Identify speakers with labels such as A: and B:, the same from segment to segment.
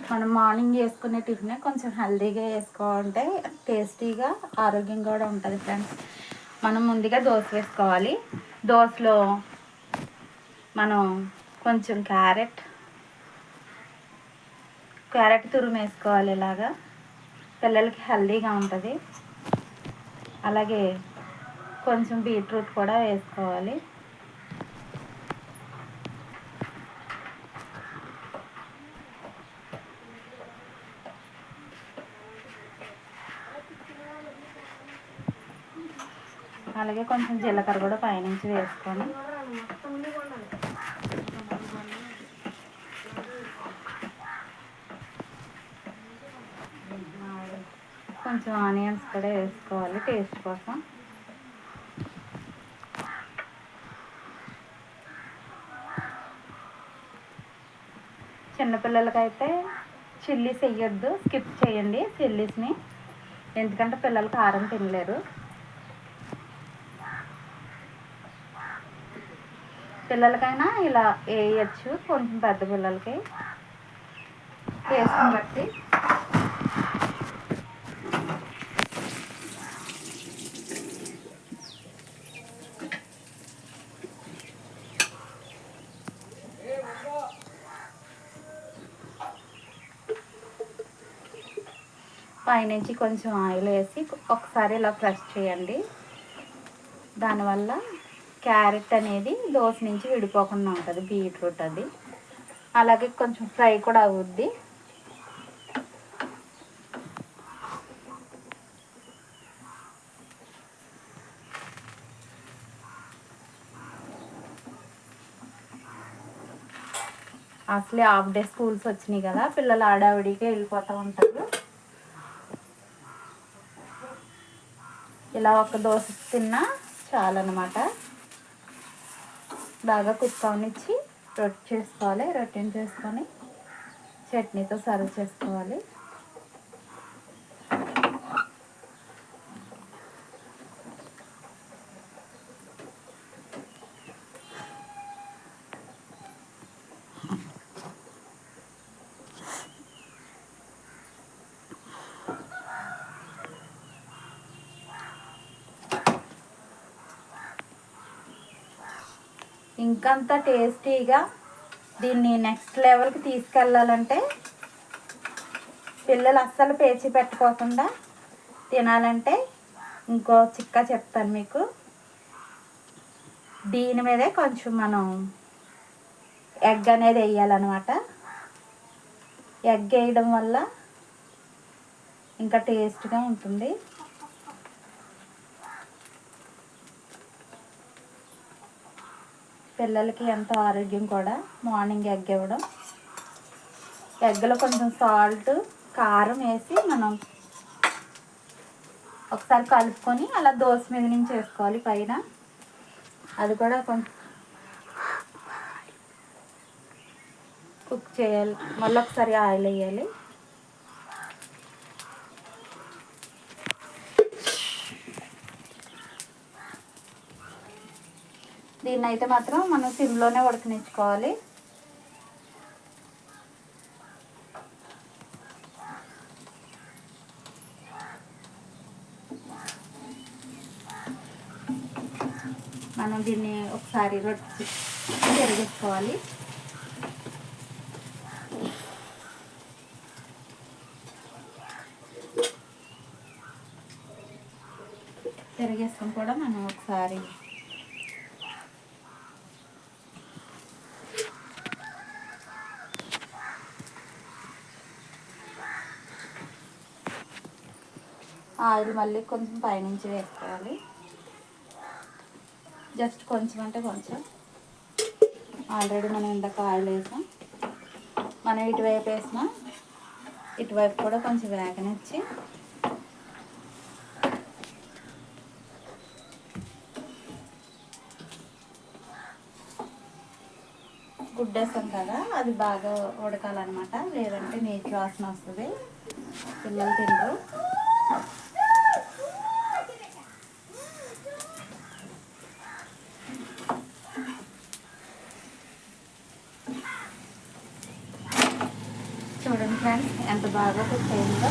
A: మనం మార్నింగ్ చేసుకునే టిఫిన్ కొంచెం హెల్తీగా వేసుకోవాలంటే టేస్టీగా ఆరోగ్యంగా కూడా ఉంటుంది ఫ్రెండ్స్. మనం ముందుగా దోశ వేసుకోవాలి. దోశలో మనం కొంచెం క్యారెట్ తురుము వేసుకోవాలి. ఇలాగా పిల్లలకి హెల్తీగా ఉంటుంది. అలాగే కొంచెం బీట్రూట్ కూడా వేసుకోవాలి. అలాగే కొంచెం జీలకర్ర కూడా పైనుంచి వేసుకొని కొంచెం ఆనియన్స్ కూడా వేసుకోవాలి టేస్ట్ కోసం. చిన్నపిల్లలకైతే చిల్లీస్ వేయొద్దు, స్కిప్ చేయండి చిల్లీస్ని, ఎందుకంటే పిల్లలు కారం తినలేరు. పిల్లలకైనా ఇలా వేయచ్చు, కొంచెం పెద్ద పిల్లలకి టేస్ట్ని బట్టి. పైనుంచి కొంచెం ఆయిల్ వేసి ఒకసారి ఇలా ప్రెస్ చేయండి. దానివల్ల క్యారెట్ అనేది దోశ నుంచి విడిపోకుండా ఉంటుంది, బీట్రూట్ అది. అలాగే కొంచెం ఫ్రై కూడా అవుద్ది. అసలే హాఫ్ డే స్కూల్స్ వచ్చినాయి కదా, పిల్లలు ఆడావిడిగా వెళ్ళిపోతూ ఉంటారు. ఇలా ఒక దోశ తిన్నా చాలన్నమాట. బాగా కుక్ అవనిచ్చి రొట్టెని చేసుకొని చట్నీతో సర్వ్ చేసుకోవాలి. ఇంకంత టేస్టీగా దీన్ని నెక్స్ట్ లెవెల్కి తీసుకెళ్ళాలంటే, పిల్లలు అస్సలు పేచి పెట్టుకోకుండా తినాలంటే ఇంకో చిట్కా చెప్తాను మీకు. దీని మీదే కొంచెం మనం ఎగ్ అనేది వేయాలన్నమాట. ఎగ్ వేయడం వల్ల ఇంకా టేస్ట్గా ఉంటుంది. పిల్లలకి ఎంతో ఆరోగ్యం కూడా మార్నింగ్ ఎగ్ ఇవ్వడం. ఎగ్లో కొంచెం సాల్ట్, కారం వేసి మనం ఒకసారి కలుపుకొని అలా దోశ మీద నుంచి వేసుకోవాలి పైన. అది కూడా కొంచెం కుక్ చేయాలి. మళ్ళీ ఒకసారి ఆయిల్ వేయాలి. దీన్ని అయితే మాత్రం మనం సిమ్లోనే ఉడకనిచ్చుకోవాలి. మనం దీన్ని ఒకసారి రొట్టె తిరిగేసుకోవాలి. తిరిగేసుకొని కూడా మనం ఒకసారి ఆయిల్ మళ్ళీ కొంచెం పైనుంచి వేసుకోవాలి. జస్ట్ కొంచెం అంటే కొంచెం. ఆల్రెడీ మనం ఇందాక ఆయిల్ వేసాం. మనం ఇటువైపు వేసినా ఇటువైపు కూడా కొంచెం వేగనిచ్చి గుడ్డేసాం కదా, అది బాగా ఉడకాలన్నమాట. లేదంటే నీటి వాసన వస్తుంది, పిల్లలు తినరు. చూడండి ఫ్రెండ్స్ ఎంత బాగా కుక్ అయిందో.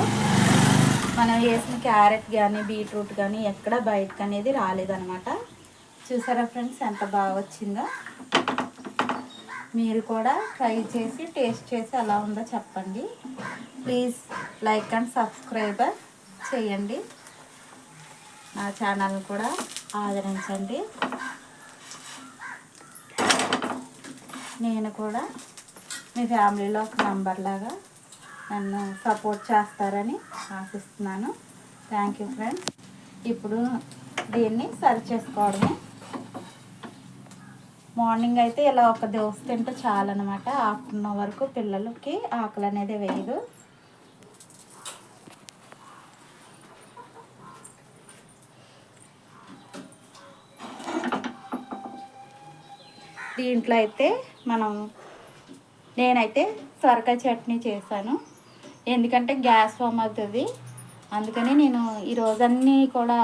A: మనం వేసిన క్యారెట్ కానీ బీట్రూట్ కానీ ఎక్కడ బయటకు అనేది రాలేదనమాట. చూసారా ఫ్రెండ్స్ ఎంత బాగా వచ్చిందో. మీరు కూడా ట్రై చేసి టేస్ట్ చేసి ఎలా ఉందో చెప్పండి. ప్లీజ్ లైక్ అండ్ సబ్స్క్రైబ్ చేయండి. నా ఛానల్ని కూడా ఆదరించండి. నేను కూడా మీ ఫ్యామిలీలో ఒక మెంబర్ లాగా నన్ను సపోర్ట్ చేస్తారని ఆశిస్తున్నాను. Thank you friends. ఇప్పుడు దీన్ని సర్వ్ చేసుకోవడమే. మార్నింగ్ అయితే ఇలా ఒక దోశ తింటే చాలన్నమాట. ఆఫ్టర్నూన్ వరకు పిల్లలకి ఆకలి అనేది వేయదు. దీంట్లో అయితే నేనైతే సొరకాయ చట్నీ చేశాను. ఎందుకంటే గ్యాస్ ఫామ్ అవుతుంది, అందుకని నేను ఈరోజన్నీ కూడా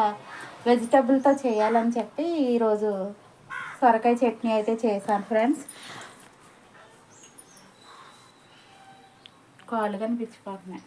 A: వెజిటబుల్తో చేయాలని చెప్పి ఈరోజు సొరకాయ చట్నీ అయితే చేశాను ఫ్రెండ్స్. కాళ్ళు కనిపించిపోతున్నాయి.